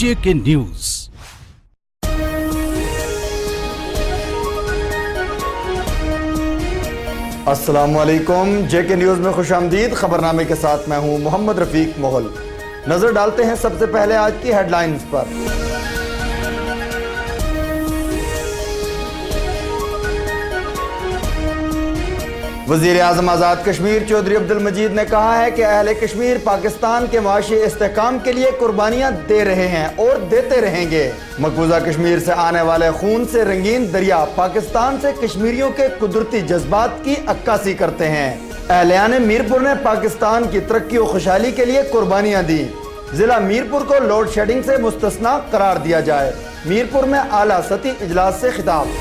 JK news. अस्सलामुअलैकुम, JK news में खुशामदीद। खबरनामे के साथ मैं हूं मोहम्मद रफीक मोगल। नजर डालते हैं सबसे पहले आज की हेडलाइंस पर। वजीर आजम आज़ाद कश्मीर चौधरी अब्दुल मजीद ने कहा है कि अहले कश्मीर पाकिस्तान के माशी इस्तेहकाम के लिए कुर्बानियां दे रहे हैं और देते रहेंगे। मकबूजा कश्मीर से आने वाले खून से रंगीन दरिया पाकिस्तान से कश्मीरियों के कुदरती जज्बात की अक्कासी करते हैं। अहलियाने मीरपुर ने पाकिस्तान की तरक्की और खुशहाली के लिए कुर्बानियां दी। जिला मीरपुर को लोड शेडिंग से मुस्तस्ना करार दिया जाए। मीरपुर में आला सतही इजलास से खिताब।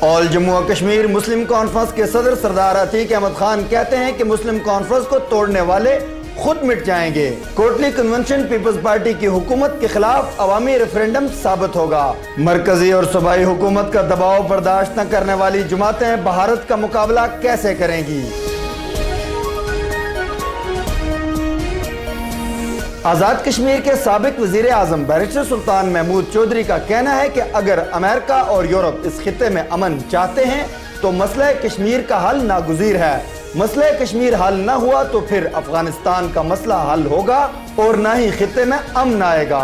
ऑल जम्मू और कश्मीर मुस्लिम कॉन्फ्रेंस के सदर सरदार अतीक अहमद खान कहते हैं कि मुस्लिम कॉन्फ्रेंस को तोड़ने वाले खुद मिट जाएंगे। कोटली कन्वेंशन पीपल्स पार्टी की हुकूमत के खिलाफ अवामी रेफरेंडम साबित होगा। मरकजी और सूबाई हुकूमत का दबाव बर्दाश्त न करने वाली जमातें भारत का मुकाबला कैसे करेंगी। आज़ाद कश्मीर के साबिक वजीर आजम बैरिस्टर सुल्तान महमूद चौधरी का कहना है कि अगर अमेरिका और यूरोप इस खिते में अमन चाहते हैं तो मसला कश्मीर का हल नागुज़ीर है। मसला कश्मीर हल न हुआ तो फिर अफगानिस्तान का मसला हल होगा और न ही खिते में अमन आएगा।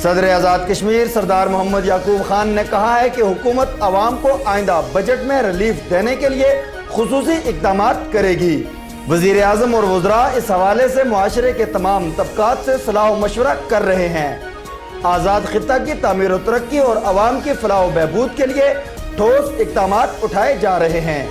सदर आज़ाद कश्मीर सरदार मोहम्मद याकूब खान ने कहा है कि हुकूमत अवाम को आइंदा बजट में रिलीफ देने के लिए खुसूसी इक़दामात करेगी। वज़ीर आज़म और वज़रा इस हवाले से मुआशरे के तमाम तबकात से सलाह व मशवरा कर रहे हैं। आज़ाद खिता की तामीर और तरक्की और अवाम की फलाह व बहबूद के लिए ठोस इक़दामात उठाए जा रहे हैं।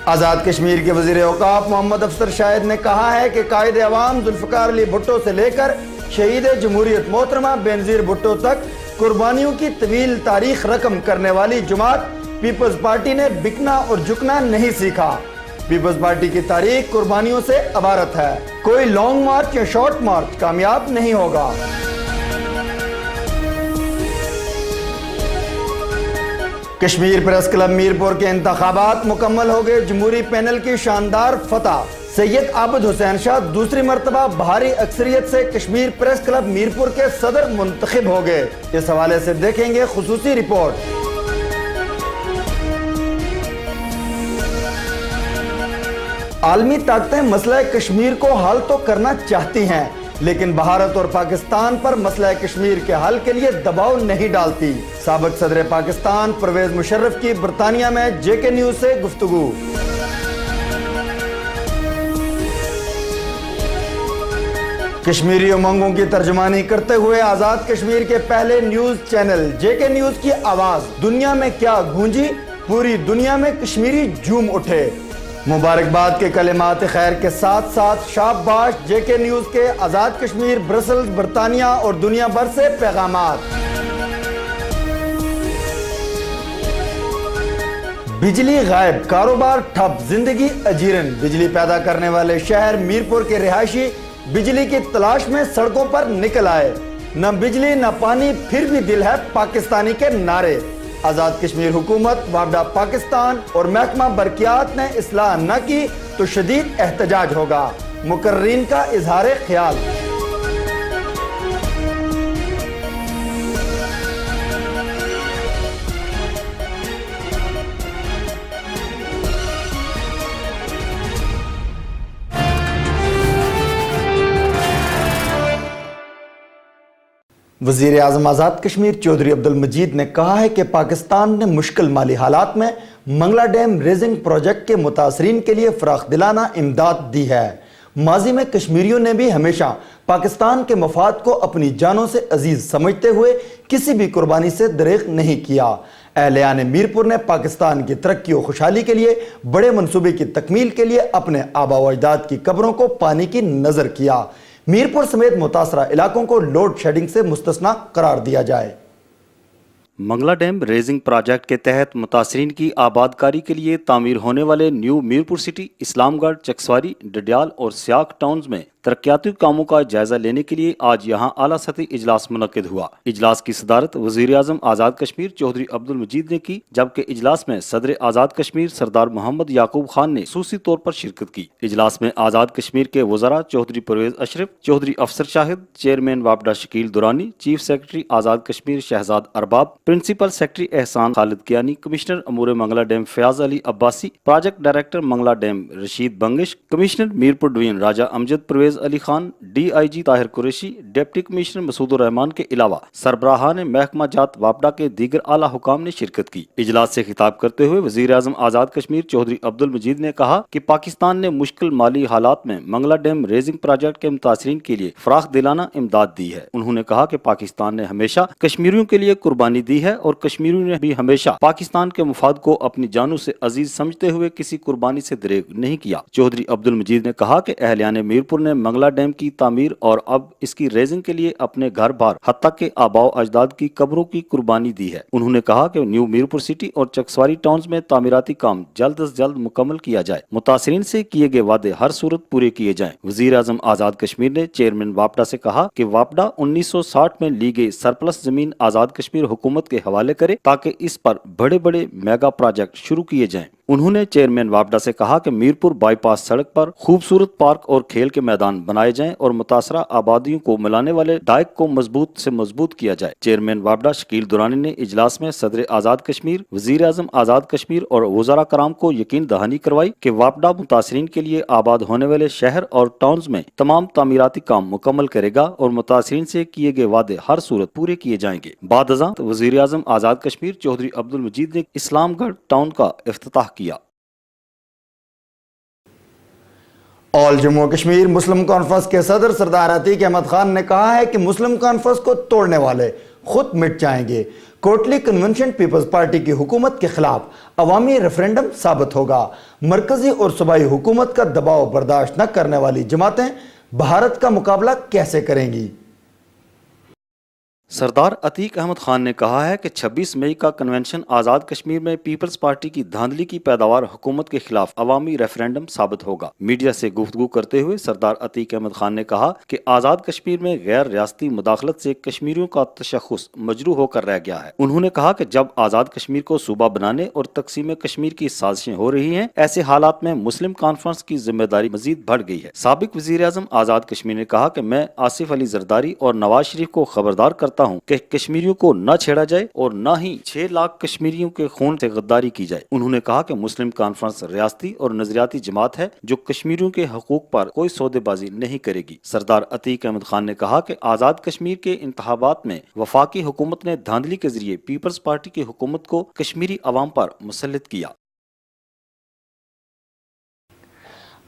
आज़ाद कश्मीर के वज़ीर औकाफ मोहम्मद अफसर शाहिद ने कहा है कि कायदे अवाम जुल्फ़िकार अली भुट्टो से लेकर शहीद जमहूरियत मोहतरमा बेनज़ीर भुट्टो तक कुर्बानियों की तवील तारीख रकम करने वाली जमात पीपल्स पार्टी ने बिकना और झुकना नहीं सीखा। पीपल्स पार्टी की तारीख कुर्बानियों से अबारत है। कोई लॉन्ग मार्च या शॉर्ट मार्च कामयाब नहीं होगा। कश्मीर प्रेस क्लब मीरपुर के इंतखाबात मुकम्मल हो गए। जमहूरी पैनल की शानदार फतह। सैयद आबिद हुसैन शाह दूसरी मरतबा भारी अक्सरियत से कश्मीर प्रेस क्लब मीरपुर के सदर मुंतखब हो गए। इस हवाले से देखेंगे खुसूसी रिपोर्ट। आलमी ताकतें मसला कश्मीर को हल तो करना चाहती हैं, लेकिन भारत और पाकिस्तान पर मसला कश्मीर के हल के लिए दबाव नहीं डालती। साबिक सदर पाकिस्तान परवेज मुशर्रफ की बरतानिया में JK न्यूज से गुफ्तगू। कश्मीरी उमंगों की तर्जुमानी करते हुए आज़ाद कश्मीर के पहले न्यूज चैनल JK न्यूज की आवाज दुनिया में क्या गूंजी, पूरी दुनिया में कश्मीरी झूम उठे। मुबारकबाद के कलिमात खैर के साथ साथ शाबाश JK न्यूज के आज़ाद कश्मीर ब्रसल्स बरतानिया और दुनिया भर से पैगामात। बिजली गायब, कारोबार ठप, जिंदगी अजीरन। बिजली पैदा करने वाले शहर मीरपुर के रिहायशी बिजली की तलाश में सड़कों पर निकल आए। न बिजली न पानी, फिर भी दिल है पाकिस्तानी के नारे। आज़ाद कश्मीर हुकूमत, वापडा पाकिस्तान और महकमा बरकियात ने इस्लाह न की तो शदीद एहतजाज होगा। मुकर्रीन का इजहार ख्याल। वज़ीर आज़म आज़ाद कश्मीर चौधरी अब्दुल मजीद ने कहा है कि पाकिस्तान ने मुश्किल माली हालात में मंगला डैम रेजिंग प्रोजेक्ट के मुतासरीन के लिए फराख दिलाना इमदाद दी है। माजी में कश्मीरियों ने भी हमेशा पाकिस्तान के मफाद को अपनी जानों से अजीज समझते हुए किसी भी कुर्बानी से दरेग नहीं किया। अहलियाने मीरपुर ने पाकिस्तान की तरक्की और खुशहाली के लिए बड़े मंसूबे की तकमील के लिए अपने आबा व अजदाद की कब्रों को पानी की नजर किया। मीरपुर समेत मुतासरा इलाकों को लोड शेडिंग से मुस्तस्ना करार दिया जाए। मंगला डैम रेजिंग प्रोजेक्ट के तहत मुतासरीन की आबादकारी के लिए तामीर होने वाले न्यू मीरपुर सिटी, इस्लामगढ़, चकसवारी, डडियाल और सियाक टाउन्स में तरक्याती कामों का जायजा लेने के लिए आज यहां आला सतही इजलास मुनक्किद हुआ। इजलास की सदारत वजीर आजम आजाद कश्मीर चौधरी अब्दुल मजीद ने की, जबकि इजलास में सदर आजाद कश्मीर सरदार मोहम्मद याकूब खान ने खुसूसी तौर पर शिरकत की। इजलास में आजाद कश्मीर के वज़रा चौधरी परवेज अशरफ, चौधरी अफसर शाहिद, चेयरमैन वापडा Shakeel Durrani, chief secretary Azad Kashmir Shahzad Arbab, principal secretary Ehsan Khalid Kiani, commissioner अमूर Mangla dam Fayaz Ali Abbasi, project director Mangla dam Rashid Bangash, commissioner Mirpur division Raja Amjad Parvez Ali Khan, DIG Tahir Qureshi, deputy commissioner Masood Rehman के अलावा सरबराहान महकमा जात वापडा के दीगर आला हुकाम ने शिरकत की। इजलास से खिताब करते हुए वजीर आजम आजाद कश्मीर चौधरी अब्दुल मजीद ने कहा कि पाकिस्तान ने मुश्किल माली हालात में मंगला डैम रेजिंग प्रोजेक्ट के मुतासरीन के लिए फराख दिलाना इमदाद दी है। उन्होंने कहा कि पाकिस्तान ने हमेशा कश्मीरियों के लिए कुर्बानी दी है और कश्मीरियों ने भी हमेशा पाकिस्तान के मुफाद को अपनी जानों से अजीज समझते हुए किसी कुर्बानी से दरेग नहीं किया। चौधरी अब्दुल मजीद ने कहा कि अहलियान मीरपुर ने मंगला डैम की तामीर और अब इसकी रेजिंग के लिए अपने घर बार हत्ता के आबाओ अजदाद की कब्रों की कुर्बानी दी है। उन्होंने कहा कि न्यू मीरपुर सिटी और चकसवारी टाउन्स में तामीराती काम जल्द से जल्द मुकम्मल किया जाए। मुतासरीन से किए गए वादे हर सूरत पूरे किए जाएं। वजीर आजम आजाद कश्मीर ने चेयरमैन वापडा से कहा कि वापडा 1960 में ली गई सरप्लस जमीन आजाद कश्मीर हुकूमत के हवाले करे ताकि इस पर बड़े बड़े मेगा प्रोजेक्ट शुरू किए जाएं। उन्होंने चेयरमैन वापडा से कहा कि मीरपुर बाईपास सड़क पर खूबसूरत पार्क और खेल के मैदान बनाए जाएं और मुतासरा आबादियों को मिलाने वाले डाइक को मजबूत से मजबूत किया जाए। चेयरमैन वापडा शकील दुरानी ने इजलास में सदर आजाद कश्मीर, वजीर आजम आजाद कश्मीर और वज़ारा कराम को यकीन दहानी करवाई कि वापडा मुतासरीन के लिए आबाद होने वाले शहर और टाउन्स में तमाम तामीराती काम मुकम्मल करेगा और मुतासरीन से किए गए वादे हर सूरत पूरे किए जाएंगे। बाद अज़ां वजीर आजम आजाद कश्मीर चौधरी अब्दुल मजीद ने इस्लामगढ़ टाउन का इफ्तिताह किया। ऑल जम्मू कश्मीर मुस्लिम कॉन्फ्रेंस के सदर सरदार अतीक अहमद खान ने कहा है कि मुस्लिम कॉन्फ्रेंस को तोड़ने वाले खुद मिट जाएंगे। कोटली कन्वेंशन पीपल्स पार्टी की हुकूमत के खिलाफ अवामी रेफरेंडम साबित होगा। मरकजी और सूबाई हुकूमत का दबाव बर्दाश्त न करने वाली जमातें भारत का मुकाबला कैसे करेंगी? सरदार अतीक अहमद खान ने कहा है कि 26 मई का कन्वेंशन आज़ाद कश्मीर में पीपल्स पार्टी की धांधली की पैदावार हुकूमत के खिलाफ अवामी रेफरेंडम साबित होगा। मीडिया से गुफ्तगू करते हुए सरदार अतीक अहमद खान ने कहा कि आज़ाद कश्मीर में गैर रियासती मुदाखलत से कश्मीरियों का तशख़्ख़ुस मजरू होकर रह गया है। उन्होंने कहा कि जब आज़ाद कश्मीर को सूबा बनाने और तकसीम कश्मीर की साजिशें हो रही हैं, ऐसे हालात में मुस्लिम कॉन्फ्रेंस की जिम्मेदारी मजीद बढ़ गई है। साबिक वज़ीर आज़म आज़ाद कश्मीर ने कहा कि मैं आसिफ अली जरदारी और नवाज शरीफ को खबरदार करता हूं कि कश्मीरियों को न छेड़ा जाए और न ही 6 लाख कश्मीरियों के खून से गद्दारी की जाए। उन्होंने कहा कि मुस्लिम कॉन्फ्रेंस रियासती और नजरियाती जमात है जो कश्मीरियों के हकूक पर कोई सौदेबाजी नहीं करेगी। सरदार अतीक अहमद खान ने कहा कि आजाद कश्मीर के इंतखाबात में वफाकी हुकूमत ने धांधली के जरिए पीपल्स पार्टी की हुकूमत को कश्मीरी अवाम पर मुसल्लित किया।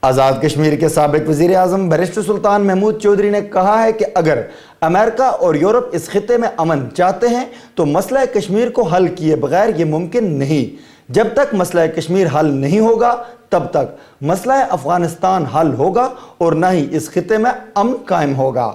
आज़ाद कश्मीर के साबिक वज़ीर आज़म बैरिस्टर सुल्तान महमूद चौधरी ने कहा है कि अगर अमेरिका और यूरोप इस खिते में अमन चाहते हैं तो मसला कश्मीर को हल किए बगैर ये मुमकिन नहीं। जब तक मसला कश्मीर हल नहीं होगा तब तक मसला अफगानिस्तान हल होगा और न ही इस खिते में अमन कायम होगा।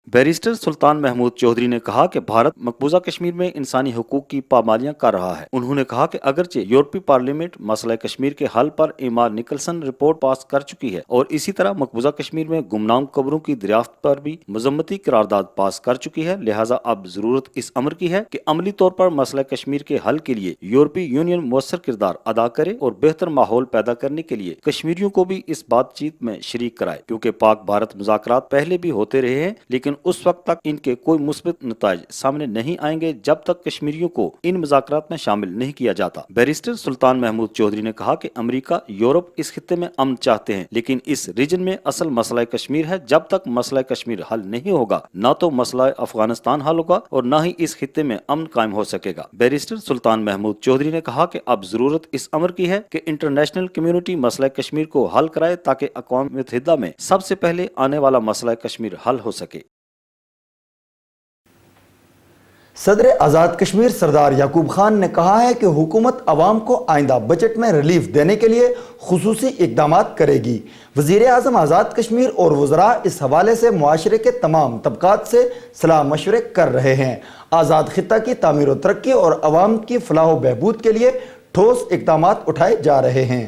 बैरिस्टर सुल्तान महमूद चौधरी ने कहा कि भारत मकबूजा कश्मीर में इंसानी हुकूक की पामालियां कर रहा है। उन्होंने कहा कि अगरचे यूरोपीय पार्लियामेंट मसला कश्मीर के हल पर इमार निकलसन रिपोर्ट पास कर चुकी है और इसी तरह मकबूजा कश्मीर में गुमनाम कब्रों की दरियाफ्त पर भी मजम्मती करारदाद पास कर चुकी है, लिहाजा अब जरूरत इस अमर की है कि अमली तौर पर मसला कश्मीर के हल के लिए यूरोपीय यूनियन मौसर किरदार अदा करे और बेहतर माहौल पैदा करने के लिए कश्मीरियों को भी इस बातचीत में शरीक कराए, क्योंकि पाक भारत मुज़ाकरात पहले भी होते रहे हैं लेकिन उस वक्त तक इनके कोई मुस्बित नताइज सामने नहीं आएंगे जब तक कश्मीरियों को इन मुज़ाकरात में शामिल नहीं किया जाता। बैरिस्टर सुल्तान महमूद चौधरी ने कहा कि अमेरिका यूरोप इस खिते में अमन चाहते हैं लेकिन इस रीजन में असल मसला कश्मीर है। जब तक मसला कश्मीर हल नहीं होगा न तो मसला अफगानिस्तान हल होगा और न ही इस खिते में अमन कायम हो सकेगा। बैरिस्टर सुल्तान महमूद चौधरी ने कहा कि अब जरूरत इस अमर की है कि इंटरनेशनल कम्युनिटी मसला कश्मीर को हल कराए ताकि अक़वाम मुत्तहिदा में सबसे पहले आने वाला मसला कश्मीर हल हो सके। सदर आज़ाद कश्मीर सरदार याकूब खान ने कहा है कि हुकूमत अवाम को आइंदा बजट में रिलीफ देने के लिए खुसूसी इक़दामात करेगी। वज़ीर आज़म आज़ाद कश्मीर और वज़रा इस हवाले से मुआशरे के तमाम तबकात से सलाह मशवरे कर रहे हैं। आज़ाद खित्ता की तामीर व तरक्की और अवाम की फलाह व बहबूद के लिए ठोस इक़दामात उठाए जा रहे हैं।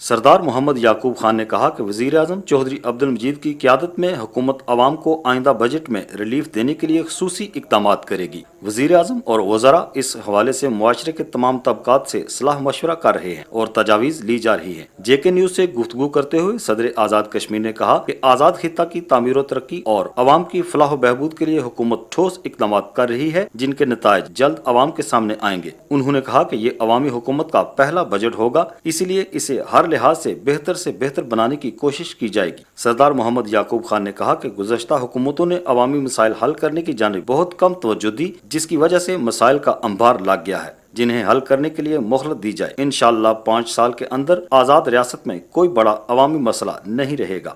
सरदार मोहम्मद याकूब खान ने कहा कि वजीर आजम चौधरी अब्दुल मजीद की क़यादत में हुकूमत अवाम को आइंदा बजट में रिलीफ देने के लिए खुसूसी इक़दाम करेगी। वजीर आजम और वज़रा इस हवाले से मुआशरे के तमाम तबकात से सलाह मशवरा कर रहे हैं और तजावीज़ ली जा रही है। JK न्यूज़ से गुफ्तगू करते हुए सदर आज़ाद कश्मीर ने कहा कि आज़ाद खित्ता की तामीर व तरक्की और अवाम की फलाह बहबूद के लिए हुकूमत ठोस इक़दाम कर रही है, जिनके नताइज जल्द अवाम के सामने आएंगे। उन्होंने कहा कि ये अवामी हुकूमत का पहला बजट होगा, इसलिए इसे हर लिहाज से बेहतर बनाने की कोशिश की जाएगी। सरदार मोहम्मद याकूब खान ने कहा कि गुज़श्ता हुकूमतों ने अवामी मसाइल हल करने की जानिब बहुत कम तवज्जो दी, जिसकी वजह से मसाइल का अंबार लग गया है, जिन्हें हल करने के लिए मोहलत दी जाए। इंशाअल्लाह 5 साल के अंदर आज़ाद रियासत में कोई बड़ा अवामी मसला नहीं रहेगा।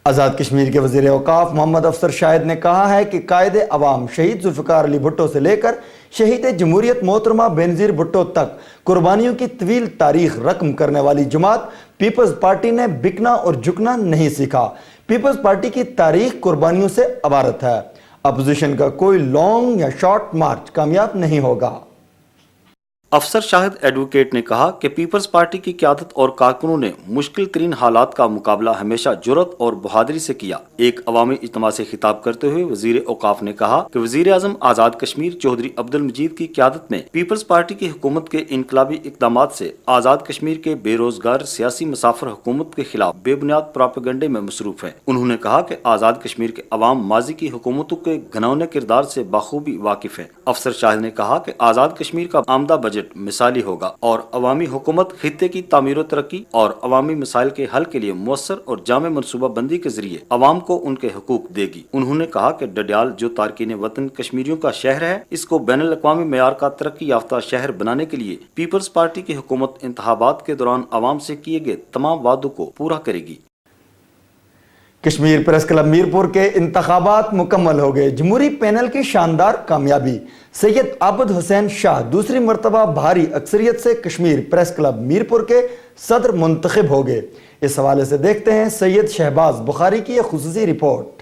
आज़ाद कश्मीर के वज़ीर औकाफ मोहम्मद अफसर शाहिद ने कहा है कि कायदे अवाम शहीद जुल्फ़िकार अली भुट्टो से लेकर शहीद जमहूरियत मोहतरमा बेनज़ीर भुट्टो तक कुर्बानियों की तवील तारीख रकम करने वाली जमात पीपल्स पार्टी ने बिकना और झुकना नहीं सीखा। पीपल्स पार्टी की तारीख कुर्बानियों से अबारत है। अपोजिशन का कोई लॉन्ग या शॉर्ट मार्च कामयाब नहीं होगा। अफसर शाहिद एडवोकेट ने कहा कि पीपल्स पार्टी की क़यादत और कारकुनों ने मुश्किल तरीन हालात का मुकाबला हमेशा जुर्रत और बहादुरी से किया। एक अवामी इज्तिमा से खिताब करते हुए वजीर औकाफ ने कहा कि वजीर आजम आज़ाद कश्मीर चौधरी अब्दुल मजीद की क़यादत में पीपल्स पार्टी की हुकूमत के इनकलाबी इक़दामात से आज़ाद कश्मीर के बेरोजगार सियासी मुसाफिर हुकूमत के खिलाफ बेबुनियाद प्रोपेगेंडे में मसरूफ है। उन्होंने कहा कि आज़ाद कश्मीर के अवाम माजी की हुकूमतों के घनौने किरदार से बाखूबी वाकिफ है। अफसर शाहिद ने कहा कि आज़ाद कश्मीर का आमदा बजट मिसाली होगा और अवामी हुकूमत खित्ते की तामीर तरक्की और अवामी मसाइल के हल के लिए मुअस्सर और जामे मनसूबा बंदी के जरिए अवाम को उनके हुकूक देगी। उन्होंने कहा कि डडियाल जो तारकीन वतन कश्मीरियों का शहर है, इसको बैनुल अक़वामी मेयार का तरक्की याफ्ता शहर बनाने के लिए पीपल्स पार्टी की हुकूमत इंतखाबात के दौरान अवाम से किए गए तमाम वादों को पूरा करेगी। कश्मीर प्रेस क्लब मीरपुर के इंतखाबात मुकम्मल हो गए। जमहूरी पैनल की शानदार कामयाबी। सैयद आबिद हुसैन शाह दूसरी मरतबा भारी अक्सरियत से कश्मीर प्रेस क्लब मीरपुर के सदर मुंतखब हो गए। इस हवाले से देखते हैं सैयद शहबाज बुखारी की एक खुसूसी report.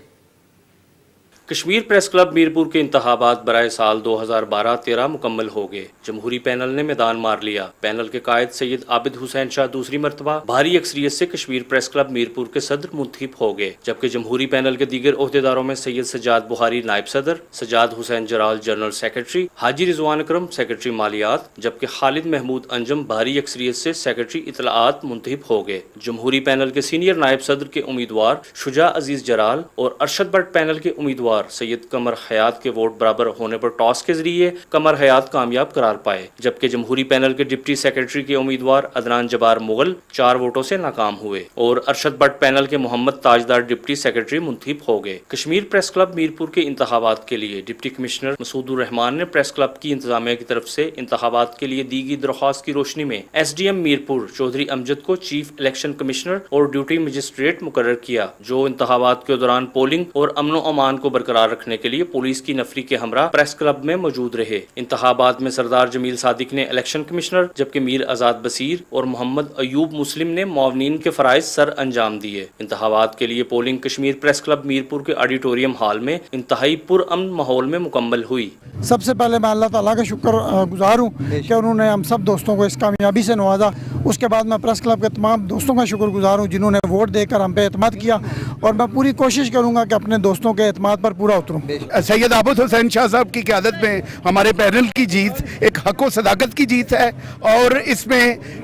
Kashmir press club Mirpur के इंतखाबात बराए साल 2012-13 मुकम्मल हो गए। जमहूरी पैनल ने मैदान मार लिया। पैनल के कायद सैयद आबिद हुसैन शाह दूसरी मरतबा भारी अक्सरियत से कश्मीर प्रेस क्लब मीरपुर के सदर मुंतखब हो गए, जबकि जमहूरी पैनल के दीगर ओहदेदारों में सैयद सज्जाद बुखारी नायब सदर, सज्जाद हुसैन जराल जनरल सेक्रेटरी, हाजी रिजवान अकरम सेक्रेटरी मालियात, जबकि खालिद महमूद अंजम भारी अक्सरियत से सेक्रेटरी इतलाआत मुंतखब हो गए। जमहूरी पैनल के सीनियर नायब सदर के उम्मीदवार शुजा अजीज जराल और अरशद भट्ट पैनल के उम्मीदवार सैयद कमर हयात के वोट बराबर होने पर टॉस के जरिए कमर हयात कामयाब करार पाए, जबकि जमहूरी पैनल के डिप्टी सेक्रेटरी के उम्मीदवार अदनान जबार मुगल 4 वोटों से नाकाम हुए और अरशद भट्ट पैनल के मोहम्मद ताजदार डिप्टी सेक्रेटरी मुंतखब हो गए। कश्मीर प्रेस क्लब मीरपुर के इंतखाबात के लिए डिप्टी कमिश्नर मसूदुर रहमान ने प्रेस क्लब की इंतजामिया की तरफ से इंतखाबात के लिए दी गई दरख्वास्त की रोशनी में SDM मीरपुर चौधरी अमजद को चीफ इलेक्शन कमिश्नर और ड्यूटी मजिस्ट्रेट मुकर्रर किया, जो इंतखाबात के दौरान पोलिंग और अमन अमान को बरकरार रखने के लिए पुलिस की नफरी के हमरा प्रेस क्लब में मौजूद रहे। इंतखाबात में सरदार जमील सादिक ने इलेक्शन कमिश्नर, जबकि मीर आजाद बसीर और मोहम्मद अयूब मुस्लिम ने मुआवनीन के फराइज सर अंजाम दिए। इंतखाबात के लिए polling Kashmir press club Mirpur के ऑडिटोरियम हॉल में इंतहाई पुरअमन माहौल में मुकम्मल हुई। सबसे पहले मैं अल्लाह ताला का शुक्र गुजार हूँ कि उन्होंने हम सब दोस्तों को इस कामयाबी से नवाजा। उसके बाद मैं प्रेस क्लब के तमाम दोस्तों का शुक्र गुजार हूँ जिन्होंने वोट देकर हम पे एतमाद किया, और मैं पूरी कोशिश करूँगा कि अपने दोस्तों के एतमाद पर पूरा उतरूँ। सैयद आबिद हुसैन शाह साहब की क़यादत में हमारे पैनल की जीत एक हक व सदाकत की जीत है, और इसमें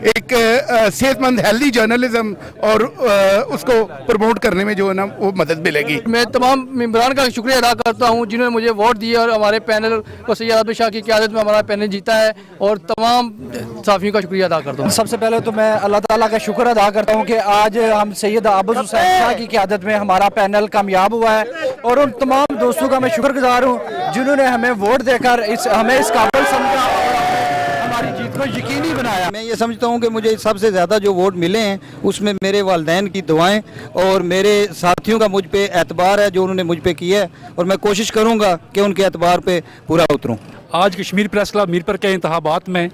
एक सेहतमंद हेल्दी जर्नलिज्म और उसको प्रमोट करने में जो है ना वो मदद मिलेगी। मैं तमाम मेंबरान का शुक्रिया अदा करता हूँ जिन्होंने मुझे वोट दिए और हमारे पैनल को सैयद आबिद शाह की क़यादत में हमारा पैनल जीता है, और तमाम साफियों का शुक्रिया अदा करता हूँ। सबसे पहले तो मैं अल्लाह ताला का शुक्र अदा करता हूँ कि आज हम सैयद आबिद हुसैन शाह की क़यादत में हमारा पैनल कामयाब हुआ है, और उन तमाम दोस्तों का मैं शुक्रगुजार हूँ जिन्होंने हमें वोट देकर हमें इस काबिल समझा और हमारी जीत को यकीनी बनाया। मैं ये समझता हूँ कि मुझे सबसे ज़्यादा जो वोट मिले हैं उसमें मेरे वालिदैन की दुआएं और मेरे साथियों का मुझ पे एतबार है जो उन्होंने मुझ पे किया है, और मैं कोशिश करूँगा कि उनके एतबार पे पूरा उतरूँ। आज कश्मीर प्रेस क्लब मीरपुर के इंतखाबात में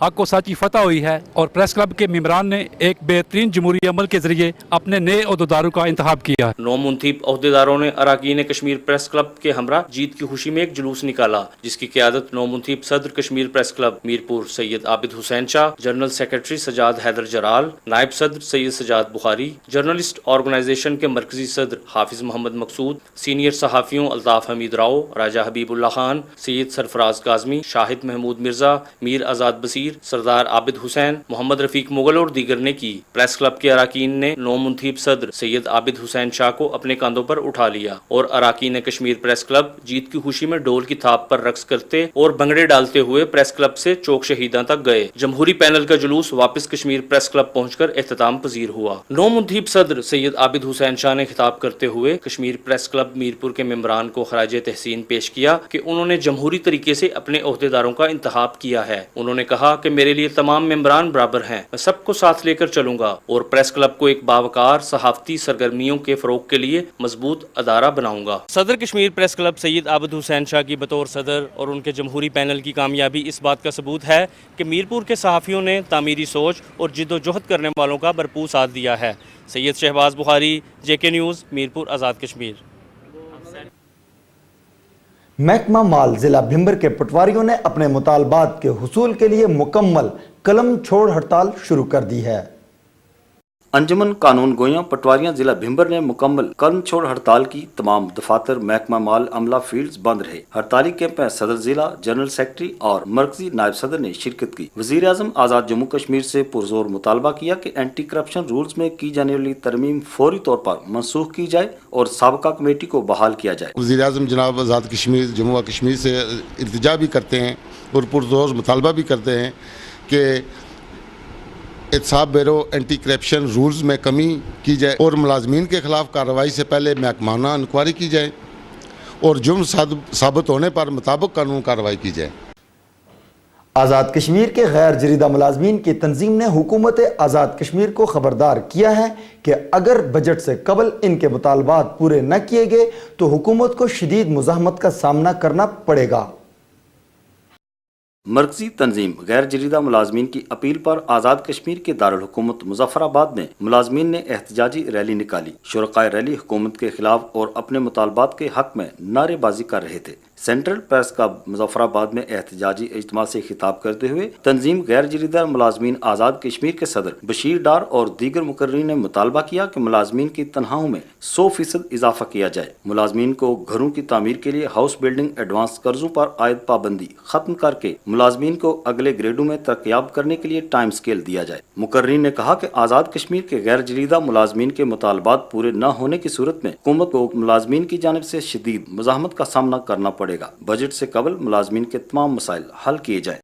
हक व सच की फतह हुई है और प्रेस क्लब के मेम्बरान ने एक बेहतरीन जमहूरी अमल के जरिए अपने नए अहदेदारों का इंतखाब किया है। 9 मुंतखब अहदेदारों ने अरकान कश्मीर प्रेस क्लब के हमरा जीत की खुशी में एक जुलूस निकाला, जिसकी क़यादत 9 मुंतखब सदर Kashmir press club Mirpur Syed Abid Hussain Shah, general secretary Sajjad Haider Jarral, नायब सदर सैयद सजाद बुखारी, जर्नलिस्ट ऑर्गेनाइजेशन के मरकजी सदर हाफिज मोहम्मद मकसूद, सीनियर सहाफ़ियों अल्ताफ़ हमीद राव, राजा हबीबुल्लाह खान, सैयद सरफराज काज़मी, शाहिद महमूद मिर्ज़ा, मीर आज़ाद बसीर, सरदार आबिद हुसैन, मोहम्मद रफ़ीक मुगल और दीगर ने की। प्रेस क्लब के अरकान ने 9 मुंतखब सदर सैयद आबिद हुसैन शाह को अपने कंधों पर उठा लिया और अरकान कश्मीर प्रेस क्लब जीत की खुशी में ढोल की थाप पर रक्स करते और भंगड़े डालते हुए प्रेस क्लब से चौक शहीदा तक गए। जमहूरी पैनल का जुलूस वापस कश्मीर प्रेस क्लब पहुंचकर एहतताम पजीर हुआ। 9 मुंतखब सदर सैयद आबिद हुसैन शाह ने खिताब करते हुए कश्मीर प्रेस क्लब मीरपुर के मेम्बरान को खराज तहसीन पेश किया कि उन्होंने जमहूरी तरीके से अपने अहदेदारों का इंतखाब किया है। उन्होंने कहा कि मेरे लिए तमाम मेम्बरान बराबर हैं, मैं सबको साथ लेकर चलूंगा और प्रेस क्लब को एक बावकार सहाफती सरगर्मियों के फरोग के लिए मजबूत अदारा बनाऊंगा। सदर कश्मीर प्रेस क्लब सैयद आबिद हुसैन शाह की बतौर सदर और उनके जमहूरी पैनल की कामयाबी इस बात का सबूत है कि मीरपुर के सहाफ़ियों ने तामीरी सोच और जिद्दोजहद करने वालों का भरपूर साथ दिया है। Syed Shahbaz Bukhari, JK news, Mirpur Azad Kashmir. महकमा माल जिला भिंबर के पटवारियों ने अपने मुतालबात के हुसूल के लिए मुकम्मल कलम छोड़ हड़ताल शुरू कर दी है। अंजुमन कानून गोयां पटवारियां जिला भिंबर ने मुकम्मल कलम छोड़ हड़ताल की। तमाम दफातर महकमा माल अमला फील्ड्स बंद रहे। हड़ताली कैंप में सदर जिला, जनरल सेक्रेटरी और मरकजी नायब सदर ने शिरकत की। वजीर आजम आज़ाद जम्मू कश्मीर से पुरजोर मुतालबा किया कि एंटी करप्शन रूल्स में की जाने वाली तरमीम फौरी तौर पर मनसूख की जाए और साबका कमेटी को बहाल किया जाए। वजीर आजम जनाब आज़ाद कश्मीर जम्मू व कश्मीर से इल्तिजा भी करते हैं और पुरजोर मुतालबा भी करते हैं कि एहतसाब ब्यूरो एंटी करप्शन रूल्स में कमी की जाए और मुलाजमीन के खिलाफ कार्रवाई से पहले महकमाना इंक्वायरी की जाए और जुर्म साबित होने पर मुताबिक कानून कार्रवाई की जाए। आज़ाद कश्मीर के गैर जरीदा मुलाजमीन की तंजीम ने हुकूमत आज़ाद कश्मीर को खबरदार किया है कि अगर बजट से कबल इनके मुतालबात पूरे न किए गए तो हुकूमत को शदीद मुज़ाहमत का सामना करना पड़ेगा। मरकजी तंजीम गैर जरीदा मुलाजमीन की अपील पर आज़ाद कश्मीर के दारुल हुकूमत मुजफ्फराबाद में मुलाजमीन ने एहतजाजी रैली निकाली। शुरकाए रैली हुकूमत के खिलाफ और अपने मुतालबात के हक में नारेबाजी कर रहे थे। सेंट्रल प्रेस क्लब मुजफ्फराबाद में एहतजाजी इज्तिमा से खिताब करते हुए तंजीम गैर जरीदा मुलाजमीन आज़ाद कश्मीर के सदर बशीर डार और दीगर मुकर्रीन ने मुतालबा किया कि मुलाजमीन की तनख्वाहों में 100% इजाफा किया जाए। मुलाजमीन को घरों की तामीर के लिए हाउस बिल्डिंग एडवांस कर्जों पर आयद पाबंदी खत्म करके मुलाजमीन को अगले ग्रेडों में तरक्याब करने के लिए टाइम स्केल दिया जाए। मुकर्रीन ने कहा कि आज़ाद कश्मीर के गैर जरीदा मुलाजमीन के मुतालबात पूरे न होने की सूरत में हुकूमत को मुलाजमीन की जानिब से शदीद मुज़ाहमत का सामना करना पड़ेगा। बजट से कबल मुलाजमीन के तमाम मसाइल हल किए जाए।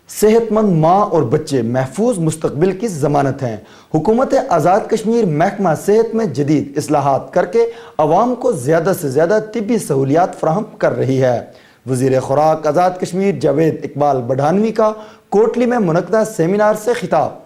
सेहतमंद माँ और बच्चे महफूज मुस्तकबिल की जमानत हैं। हुकूमत आज़ाद कश्मीर महकमा सेहत में जदीद इस्लाहात करके अवाम को ज़्यादा से ज़्यादा तिब्बी सहूलियात फराहम कर रही है। वज़ीर खुराक आज़ाद कश्मीर जावेद इकबाल बढ़ानवी का कोटली में मुनक़दा सेमिनार से खिताब।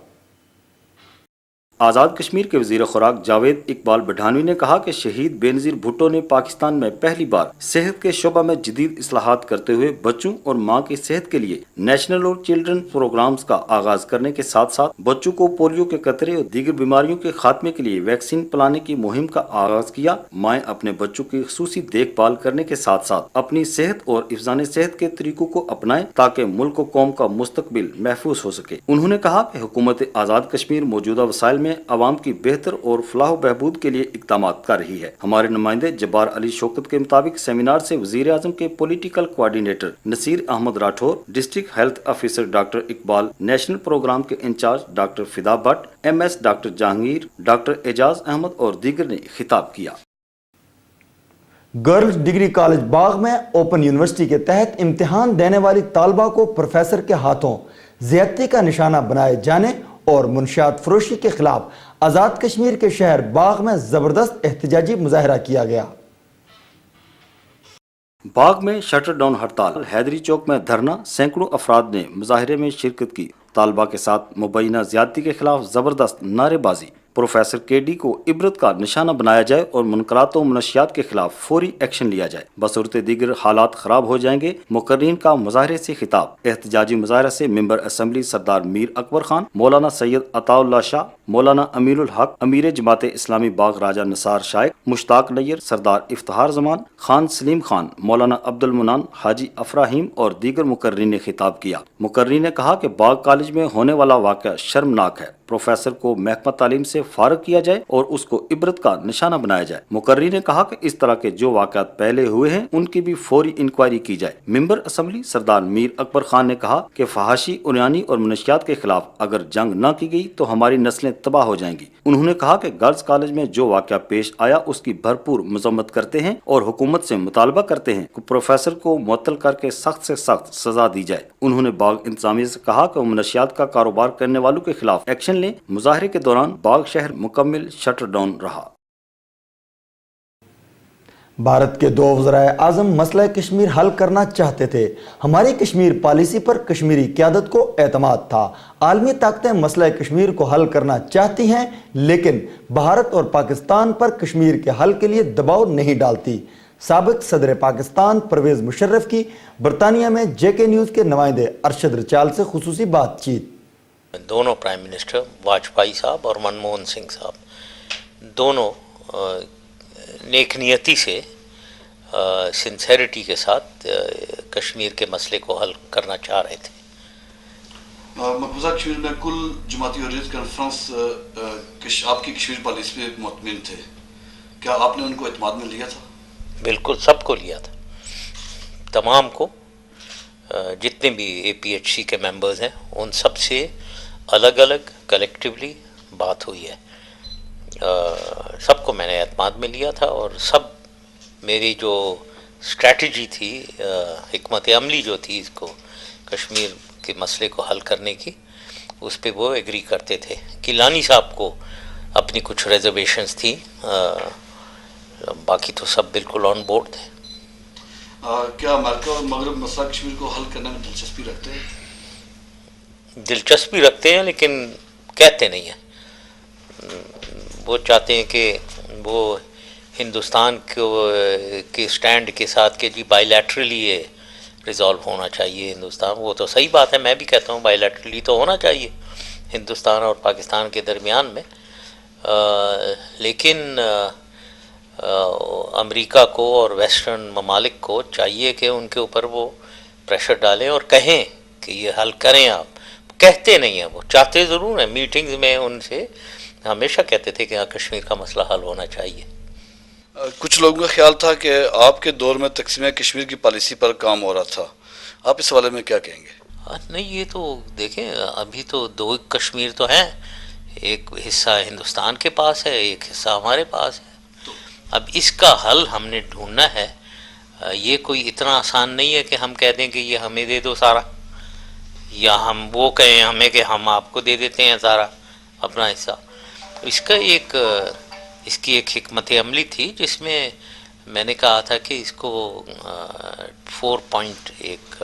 आज़ाद कश्मीर के वज़ीर खुराक जावेद इकबाल बढ़ानवी ने कहा कि शहीद बेनज़ीर भुट्टो ने पाकिस्तान में पहली बार सेहत के शोबा में जदीद इस्लाहात करते हुए बच्चों और माँ की सेहत के लिए नेशनल और चिल्ड्रन प्रोग्राम्स का आगाज करने के साथ साथ बच्चों को पोलियो के कतरे और दीगर बीमारियों के खात्मे के लिए वैक्सीन पिलाने की मुहिम का आगाज किया। माएँ अपने बच्चों की खुसूसी देखभाल करने के साथ साथ अपनी सेहत और हिफ़्ज़ाने सेहत के तरीकों को अपनाएं ताकि मुल्क और कौम का मुस्तकबिल महफूज हो सके। उन्होंने कहा कि हुकूमत आज़ाद कश्मीर मौजूदा वसाइल में अवाम की बेहतर और फलाह बहबूद के लिए इक़दामात कर रही है। हमारे नुमाइंदे जब्बार अली शौकत के मुताबिक सेमिनार से वज़ीर आज़म के political coordinator Nasir Ahmed Rathore, district health officer doctor Iqbal, national program के incharge doctor Fida Bhatt, MS doctor Jahangir, doctor Ejaz Ahmed और दीगर ने खिताब किया। गर्ल्स डिग्री कॉलेज बाग में ओपन यूनिवर्सिटी के तहत इम्तिहान देने वाली तालबा को प्रोफेसर के हाथों ज्यादती का निशाना बनाए जाने और मुनशियात फरोशी के खिलाफ आज़ाद कश्मीर के शहर बाग में जबरदस्त एहतजाजी मुजाहरा किया गया। बाग में शटर डाउन हड़ताल, हैदरी चौक में धरना, सैकड़ों अफराद ने मुजाहरे में शिरकत की। तालबा के साथ मुबैना ज्यादती के खिलाफ जबरदस्त नारेबाजी। प्रोफेसर केडी को इबरत का निशाना बनाया जाए और मुनकरात व मनशियात के खिलाफ फौरी एक्शन लिया जाए, बसूरत दीगर हालात खराब हो जाएंगे। मुकर्रीन का मुजाहरे से खिताब। एहतजाजी मुजाहरा से मेंबर असम्बली सरदार मीर अकबर खान, मौलाना सैयद अताउल्लाह शाह, मौलाना अमीरुल हक, अमीर जमात इस्लामी बाग राजा निसार शाइक, मुश्ताक नैयर, सरदार इफ्तिखार जमान, खान सलीम खान, मौलाना अब्दुल मुनान, हाजी अफराहीम और दीगर मुकर्रीन ने खिताब किया। मुकर्रीन ने कहा कि बाग कॉलेज में होने वाला वाक़या शर्मनाक है। प्रोफेसर को महकमा तालीम से फारग किया जाए और उसको इबरत का निशाना बनाया जाए। मुकर्रीन ने कहा कि इस तरह के जो वाक़यात पहले हुए हैं उनकी भी फौरी इंक्वायरी की जाए। मेंबर असम्बली सरदार मीर अकबर खान ने कहा कि फहाशी, उन्यानी और मनशियात के खिलाफ अगर जंग न की गई तो हमारी नस्लें तबाह हो जाएंगी। उन्होंने कहा कि गर्ल्स कॉलेज में जो वाक़या पेश आया उसकी भरपूर मजम्मत करते हैं और हुकूमत से मुतालबा करते हैं कि प्रोफेसर को मुअत्तल करके सख्त से सख्त सजा दी जाए। उन्होंने बाग इंतजामिया से कहा कि मनशियात का कारोबार करने वालों के खिलाफ एक्शन लें। मुजाहरे के दौरान बाग शहर मुकम्मल शटर डाउन रहा। भारत के दो वज़राए आज़म मसला कश्मीर हल करना चाहते थे। हमारी कश्मीर पॉलिसी पर कश्मीरी क़यादत को एतमाद था। आलमी ताकतें मसला कश्मीर को हल करना चाहती हैं, लेकिन भारत और पाकिस्तान पर कश्मीर के हल के लिए दबाव नहीं डालती। साबिक सदर पाकिस्तान परवेज़ मुशर्रफ की बरतानिया में जेके न्यूज़ के नुमाइंदे अरशद रचाल से खुसूसी बातचीत। दोनों प्राइम मिनिस्टर वाजपेयी साहब और मनमोहन सिंह साहब दोनों नेक नियति से सिंसेरिटी के साथ कश्मीर के मसले को हल करना चाह रहे थे। मकबूजा कश्मीर में कुल जमाती और कॉन्फ्रेंस आपकी कश्मीर पॉलिसी पे मुतमिन थे, क्या आपने उनको एतमाद में लिया था? बिल्कुल, सबको लिया था, तमाम को, जितने भी APHC के मेंबर्स हैं उन सब से अलग अलग कलेक्टिवली बात हुई है। सबको मैंने एतमाद में लिया था और सब मेरी जो स्ट्रैटेजी थी, हिकमत अमली जो थी इसको कश्मीर के मसले को हल करने की, उस पे वो एग्री करते थे। गिलानी साहब को अपनी कुछ रिजर्वेशंस थी, बाकी तो सब बिल्कुल ऑन बोर्ड थे। क्या अमेरिका और मगरब मसला कश्मीर को हल करने में दिलचस्पी रखते हैं? दिलचस्पी रखते हैं लेकिन कहते नहीं हैं। वो चाहते हैं कि वो हिंदुस्तान के स्टैंड के साथ के जी बायलैटरली ये रिजॉल्व होना चाहिए हिंदुस्तान। वो तो सही बात है, मैं भी कहता हूँ बायलैटरली तो होना चाहिए हिंदुस्तान और पाकिस्तान के दरमियान में, लेकिन अमेरिका को और वेस्टर्न ममालिक को चाहिए कि उनके ऊपर वो प्रेशर डालें और कहें कि ये हल करें। आप कहते नहीं हैं, वो चाहते ज़रूर हैं। मीटिंग्स में उनसे हमेशा कहते थे कि हाँ कश्मीर का मसला हल होना चाहिए। कुछ लोगों का ख्याल था कि आपके दौर में तकसीम कश्मीर की पॉलिसी पर काम हो रहा था, आप इस वाले में क्या कहेंगे? नहीं, ये तो देखें, अभी तो दो कश्मीर तो हैं, एक हिस्सा हिंदुस्तान के पास है, एक हिस्सा हमारे पास है। अब इसका हल हमने ढूंढना है। ये कोई इतना आसान नहीं है कि हम कह दें कि ये हमें दे दो सारा, या हम वो कहें हमें कि हम आपको दे देते हैं सारा अपना हिस्सा। इसका इसकी एक हिकमत अमली थी जिसमें मैंने कहा था कि इसको 4 पॉइंट एक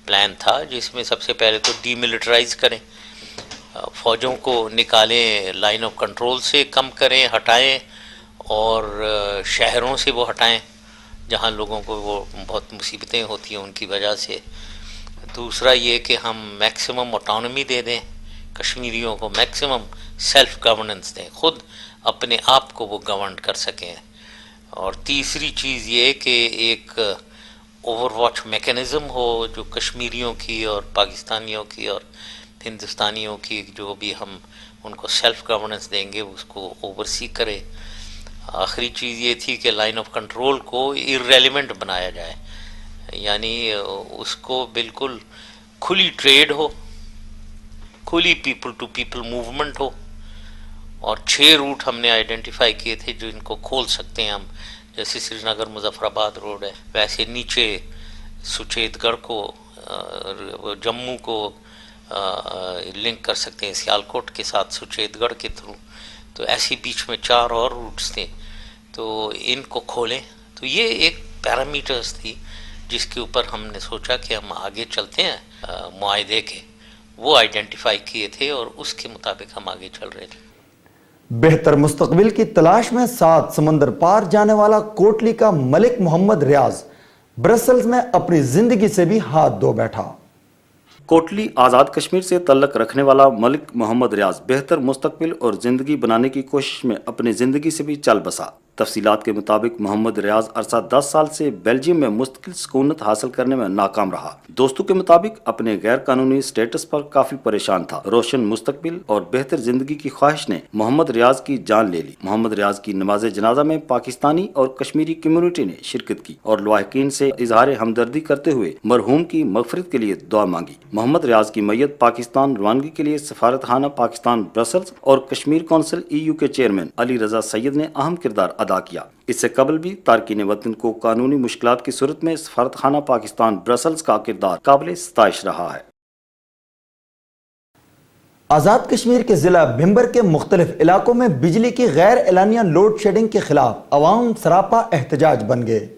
प्लान था, जिसमें सबसे पहले तो डीमिलिटराइज करें, फ़ौजों को निकालें, लाइन ऑफ कंट्रोल से कम करें, हटाएं, और शहरों से वो हटाएं जहां लोगों को वो बहुत मुसीबतें होती हैं उनकी वजह से। दूसरा ये कि हम मैक्सिमम ऑटोनॉमी दे दें कश्मीरियों को, मैक्सिमम सेल्फ गवर्नेंस दें, ख़ुद अपने आप को वो गवर्न कर सकें। और तीसरी चीज़ ये कि एक ओवरवॉच मैकेनिज़्म हो जो कश्मीरियों की और पाकिस्तानियों की और हिंदुस्तानियों की, जो भी हम उनको सेल्फ गवर्नेंस देंगे उसको ओवरसी करे। आखिरी चीज़ ये थी कि लाइन ऑफ कंट्रोल को इररेलेवेंट बनाया जाए, यानी उसको बिल्कुल खुली ट्रेड हो, खुली पीपल टू पीपल मूवमेंट हो। और 6 रूट हमने आइडेंटिफाई किए थे जो इनको खोल सकते हैं हम, जैसे श्रीनगर मुजफ्फराबाद रोड है, वैसे नीचे सुचेतगढ़ को, जम्मू को लिंक कर सकते हैं सियालकोट के साथ सुचेतगढ़ के थ्रू। तो ऐसे बीच में 4 और रूट्स थे, तो इनको खोलें। तो ये एक पैरामीटर्स थी जिसके ऊपर हमने सोचा कि हम आगे चलते हैं, मुआहदे के वो आइडेंटिफाई किए थे और उसके मुताबिक हम आगे चल रहे थे। बेहतर मुस्तकबिल की तलाश में 7 समंदर पार जाने वाला कोटली का मलिक मोहम्मद रियाज ब्रसल्स में अपनी जिंदगी से भी हाथ धो बैठा। कोटली आज़ाद कश्मीर से तल्लक रखने वाला मलिक मोहम्मद रियाज बेहतर मुस्तकबिल और ज़िंदगी बनाने की कोशिश में अपनी ज़िंदगी से भी चल बसा। तफसीलात के मुताबिक मोहम्मद रियाज अरसा 10 साल से बेल्जियम में मुस्तकिल सुकूनत हासिल करने में नाकाम रहा। दोस्तों के मुताबिक अपने गैर कानूनी स्टेटस पर काफी परेशान था। रोशन मुस्तकबिल और बेहतर जिंदगी की ख्वाहिश ने मोहम्मद रियाज की जान ले ली। मोहम्मद रियाज की नमाज जनाजा में पाकिस्तानी और कश्मीरी कम्युनिटी ने शिरकत की और लवाहिकीन से इजहार हमदर्दी करते हुए मरहूम की मगफरत के लिए दुआ मांगी। मोहम्मद रियाज की मैयत पाकिस्तान रवानगी के लिए सफारत खाना पाकिस्तान ब्रसल्स और कश्मीर कौंसिल EU के चेयरमैन अली रजा सैयद ने अहम किरदार अदा किया। इससे कबल भी तारकीन वतन को कानूनी मुश्किलात की सूरत में सफारत खाना पाकिस्तान ब्रसल्स का किरदार काबिल सताइश रहा है। आज़ाद कश्मीर के जिला भिंबर के मुख्तलिफ इलाकों में बिजली की गैर एलानिया लोड शेडिंग के खिलाफ अवाम सरापा एहतजाज बन गए।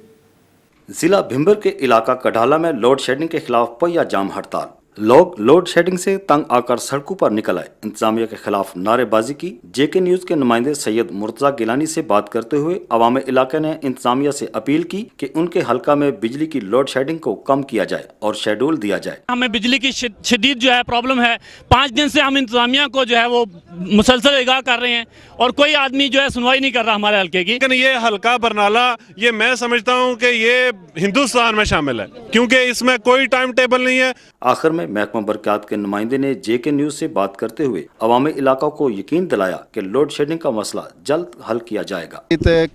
जिला भिंबर के इलाका कढ़ाला में लोड शेडिंग के खिलाफ पहिया जाम हड़ताल। लोग लोड शेडिंग से तंग आकर सड़कों पर निकल आए। इंतजामिया के खिलाफ नारेबाजी की। JK न्यूज के नुमाइंदे सैयद मुर्तजा गिलानी से बात करते हुए अवाम इलाके ने इंतजामिया से अपील की कि उनके हलका में बिजली की लोड शेडिंग को कम किया जाए और शेड्यूल दिया जाए। हमें बिजली की शदीद जो है प्रॉब्लम है। 5 दिन से हम इंतजामिया को जो है वो मुसलसल आगाह कर रहे हैं और कोई आदमी जो है सुनवाई नहीं कर रहा हमारे हलके की। लेकिन ये हलका बरनाला ये मैं समझता हूँ कि ये हिंदुस्तान में शामिल है क्योंकि इसमें कोई टाइम टेबल नहीं है। आखिर में महकमा बरक़ात के नुमाइंदे ने JK न्यूज से बात करते हुए अवामी इलाका को यकीन दिलाया कि लोड शेडिंग का मसला जल्द हल किया जाएगा।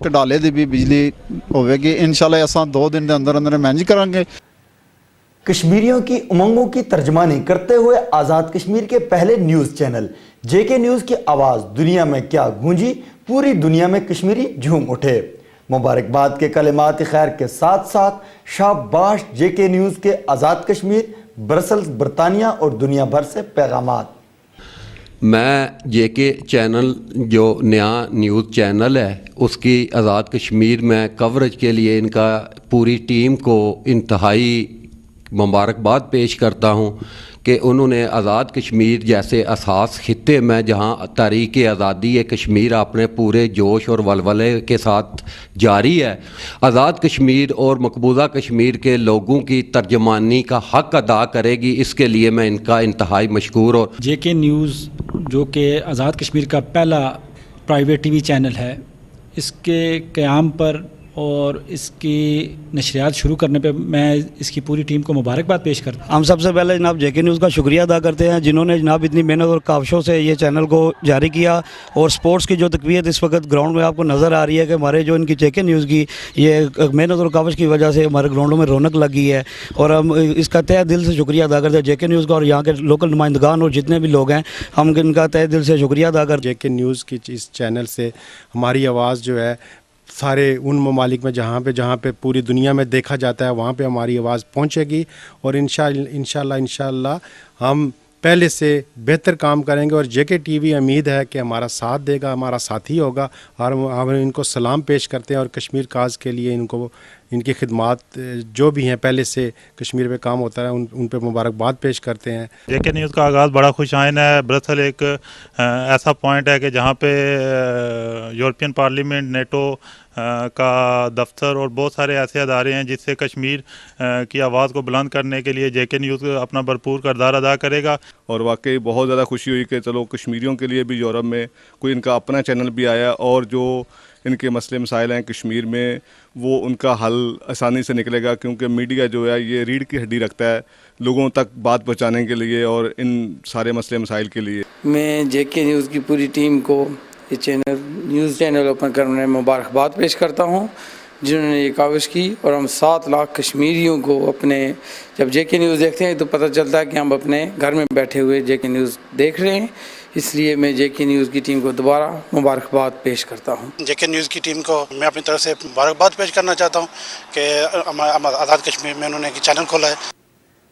कडाले दी भी बिजली होगी इंशाल्लाह असां 2 दिन के अंदर अंदर मैनेज करांगे। कश्मीरियों की उमंगों की तर्जमानी करते हुए आज़ाद कश्मीर के पहले न्यूज़ चैनल JK न्यूज़ की आवाज़ दुनिया में क्या गूंजी, पूरी दुनिया में कश्मीरी झूम उठे। मुबारकबाद के कलिमात खैर के साथ साथ शाबाश JK न्यूज़ के आज़ाद कश्मीर, ब्रसल्स, बरतानिया और दुनिया भर से पैगामात। मैं JK चैनल जो नया न्यूज़ चैनल है उसकी आज़ाद कश्मीर में कवरेज के लिए इनका पूरी टीम को इंतहाई मुबारकबाद पेश करता हूँ कि उन्होंने आज़ाद कश्मीर जैसे असास खित्ते में जहाँ तहरीक आज़ादी कश्मीर अपने पूरे जोश और वलवले के साथ जारी है, आज़ाद कश्मीर और मकबूजा कश्मीर के लोगों की तर्जमानी का हक अदा करेगी। इसके लिए मैं इनका इंतहाई मशकूर। और JK न्यूज़ जो कि आज़ाद कश्मीर का पहला प्राइवेट TV चैनल है, इसके क़याम पर और इसकी नशरियात शुरू करने पे मैं इसकी पूरी टीम को मुबारकबाद पेश करता हूँ। हम सबसे पहले जनाब JK न्यूज़ का शुक्रिया अदा करते हैं जिन्होंने जनाब इतनी मेहनत और काविशों से ये चैनल को जारी किया। और स्पोर्ट्स की जो तकवीत इस वक्त ग्राउंड में आपको नज़र आ रही है कि हमारे जो इनकी JK न्यूज़ की ये मेहनत और काविश की वजह से हमारे ग्राउंडों में रौनक लगी है और हम इसका तहे दिल से शुक्रिया अदा करते हैं JK न्यूज़ का और यहाँ के लोकल नुमाइंदगान और जितने भी लोग हैं हम इनका तहे दिल से शुक्रिया अदा करते हैं। JK न्यूज़ की इस चैनल से हमारी आवाज़ जो है सारे उन ममालिक में जहाँ पे पूरी दुनिया में देखा जाता है वहाँ पे हमारी आवाज़ पहुँचेगी और इंशाल्लाह हम पहले से बेहतर काम करेंगे। और JK TV उम्मीद है कि हमारा साथ देगा, हमारा साथी होगा और हम इनको सलाम पेश करते हैं और कश्मीर काज के लिए इनको इनकी खिदमात जो भी हैं पहले से कश्मीर में काम होता है उन पे मुबारकबाद पेश करते हैं। JK न्यूज़ का आगाज़ बड़ा खुशाइन है। ब्रसल एक ऐसा पॉइंट है कि जहाँ पे यूरोपियन पार्लियामेंट, नेटो का दफ्तर और बहुत सारे ऐसे अदारे हैं जिससे कश्मीर की आवाज़ को बुलंद करने के लिए JK न्यूज़ अपना भरपूर किरदार अदा करेगा। और वाकई बहुत ज़्यादा खुशी हुई कि चलो कश्मीरियों के लिए भी यूरोप में कोई इनका अपना चैनल भी आया और जो इनके मसले मसाइल हैं कश्मीर में वो उनका हल आसानी से निकलेगा क्योंकि मीडिया जो है ये रीढ़ की हड्डी रखता है लोगों तक बात पहुँचाने के लिए और इन सारे मसले मसाइल के लिए। मैं JK न्यूज़ की पूरी टीम को ये न्यूज़ चैनल ओपन करने में मुबारकबाद पेश करता हूँ जिन्होंने ये काविश की। और हम 7 लाख कश्मीरियों को अपने जब JK न्यूज़ देखते हैं तो पता चलता है कि हम अपने घर में बैठे हुए JK न्यूज़ देख रहे हैं। इसलिए मैं JK न्यूज़ की टीम को दोबारा मुबारकबाद पेश करता हूँ। JK न्यूज़ की टीम को मैं अपनी तरफ से मुबारकबाद पेश करना चाहता हूँ कि आज़ाद कश्मीर में उन्होंने एक चैनल खोला है।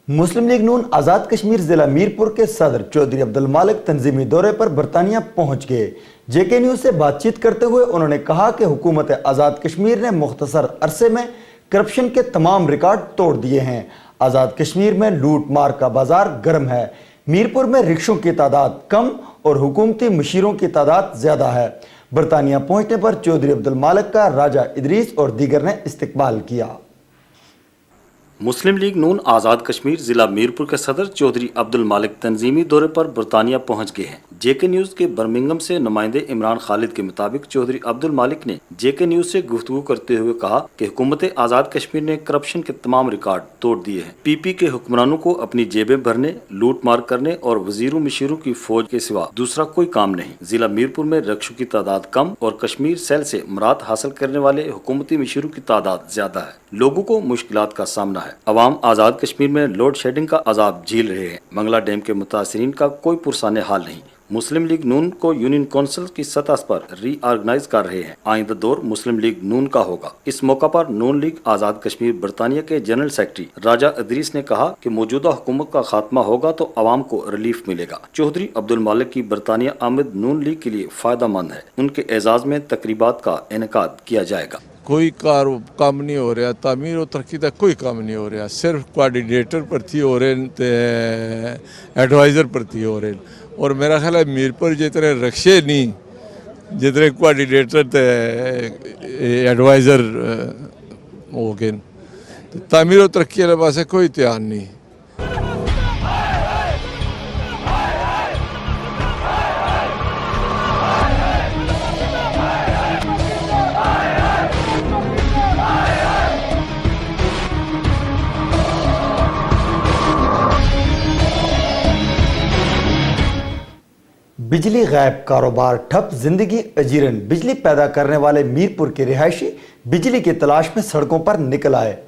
मुस्लिम लीग नून आज़ाद कश्मीर जिला मीरपुर के सदर चौधरी अब्दुल मालिक तंजीमी दौरे पर बरतानिया पहुँच गए। JK न्यूज़ से बातचीत करते हुए उन्होंने कहा कि हुकूमत आज़ाद कश्मीर ने मुख्तसर अरसे में करप्शन के तमाम रिकॉर्ड तोड़ दिए हैं। आज़ाद कश्मीर में लूट मार का बाजार गर्म है। मीरपुर में रिक्शों की तादाद कम और हुकूमती मुशीरों की तादाद ज़्यादा है। बरतानिया पहुंचने पर चौधरी अब्दुल मालिक का राजा इदरीस और दीगर ने इस्तकबाल किया। मुस्लिम लीग नून आज़ाद कश्मीर जिला मीरपुर के सदर चौधरी अब्दुल मालिक तंजीमी दौरे पर बरतानिया पहुंच गए हैं। जेके न्यूज़ के बर्मिंघम से नुमाइंदे इमरान खालिद के मुताबिक चौधरी अब्दुल मालिक ने जेके न्यूज़ से गुफ्तगू करते हुए कहा कि हुकूमत आज़ाद कश्मीर ने करप्शन के तमाम रिकॉर्ड तोड़ दिए हैं। पीपी के हुक्मरानों को अपनी जेबें भरने, लूट मार करने और वजीरों मशीरों की फौज के सिवा दूसरा कोई काम नहीं। जिला मीरपुर में रक्षों की तादाद कम और कश्मीर सेल से मुराद हासिल करने वाले हुकूमती मशीरों की तादाद ज्यादा है। लोगों को मुश्किलात का सामना है। अवाम आज़ाद कश्मीर में लोड शेडिंग का अजाब झेल रहे हैं। मंगला डैम के मुतासरीन का कोई पुरसाने हाल नहीं। मुस्लिम लीग नून को यूनियन काउंसिल की सतह पर रीऑर्गेनाइज कर रहे हैं। आइंदा दौर मुस्लिम लीग नून का होगा। इस मौका पर नून लीग आज़ाद कश्मीर बरतानिया के जनरल सेक्रेटरी राजा इदरीस ने कहा कि मौजूदा हुकूमत का खात्मा होगा तो अवाम को रिलीफ मिलेगा। चौधरी अब्दुल मालिक की बरतानिया आमद नून लीग के लिए फायदा मंद है। उनके एजाज में तकरीबात का इनेकाद किया जाएगा। कोई काम नहीं हो रहा, तामीर और तरक्की तक कोई काम नहीं हो रहा। सिर्फ कोऑर्डिनेटर भर्ती हो रहे हैं, एडवाइज़र भर्ती हो रहे हैं। और मेरा ख्याल है मीरपुर जितने रक्शे नहीं, जितने कोऑर्डिनेटर एडवाइज़र हो गए, तामीर और तरक्की वाले पास कोई ध्यान नहीं। बिजली गायब, कारोबार ठप, जिंदगी अजीरन। बिजली पैदा करने वाले मीरपुर के रिहायशी बिजली की तलाश में सड़कों पर निकल आए।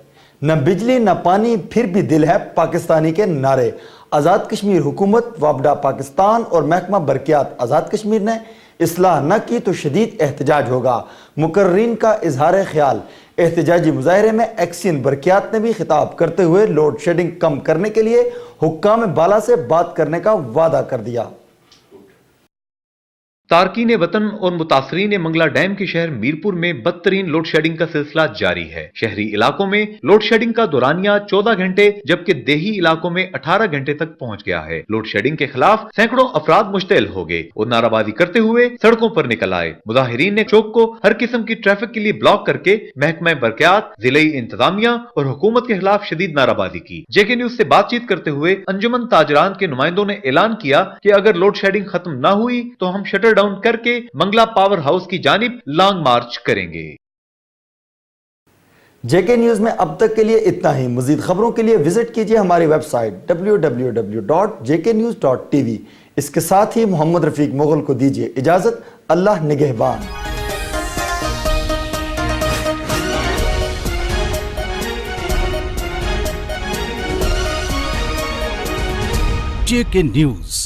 न बिजली न पानी, फिर भी दिल है पाकिस्तानी के नारे। आज़ाद कश्मीर हुकूमत, वापडा पाकिस्तान और महकमा बरकियात आज़ाद कश्मीर ने इस्लाह न की तो शदीद एहतजाज होगा। मुकर्रीन का इजहार ख्याल। एहतजाजी मुजाहरे में एक्सियन बरकियात ने भी खिताब करते हुए लोड शेडिंग कम करने के लिए हुक्काम बाला से बात करने का वादा कर दिया। तारकीन वतन और मुतासरीन मंगला डैम के शहर मीरपुर में बदतरीन लोड शेडिंग का सिलसिला जारी है। शहरी इलाकों में लोड शेडिंग का दौरानिया 14 घंटे जबकि देही इलाकों में 18 घंटे तक पहुंच गया है। लोड शेडिंग के खिलाफ सैकड़ों अफराद मुश्तैल हो गए और नाराबाजी करते हुए सड़कों पर निकल आए। मुजाहिरीन ने चौक को हर किस्म की ट्रैफिक के लिए ब्लॉक करके महकमा बरकियात, जिले इंतजामिया और हुकूमत के खिलाफ शदीद नाराबाजी की। जेके न्यूज से बातचीत करते हुए अंजुमन ताजरान के नुमाइंदों ने ऐलान किया कि अगर लोड शेडिंग खत्म न हुई तो हम शटर डाउन करके मंगला पावर हाउस की जानिब लॉन्ग मार्च करेंगे। जेके न्यूज में अब तक के लिए इतना ही। मजीद खबरों के लिए विजिट कीजिए हमारी वेबसाइट www.jknews.tv। इसके साथ ही मोहम्मद रफीक मुगल को दीजिए इजाजत। अल्लाह निगहबान। JK news.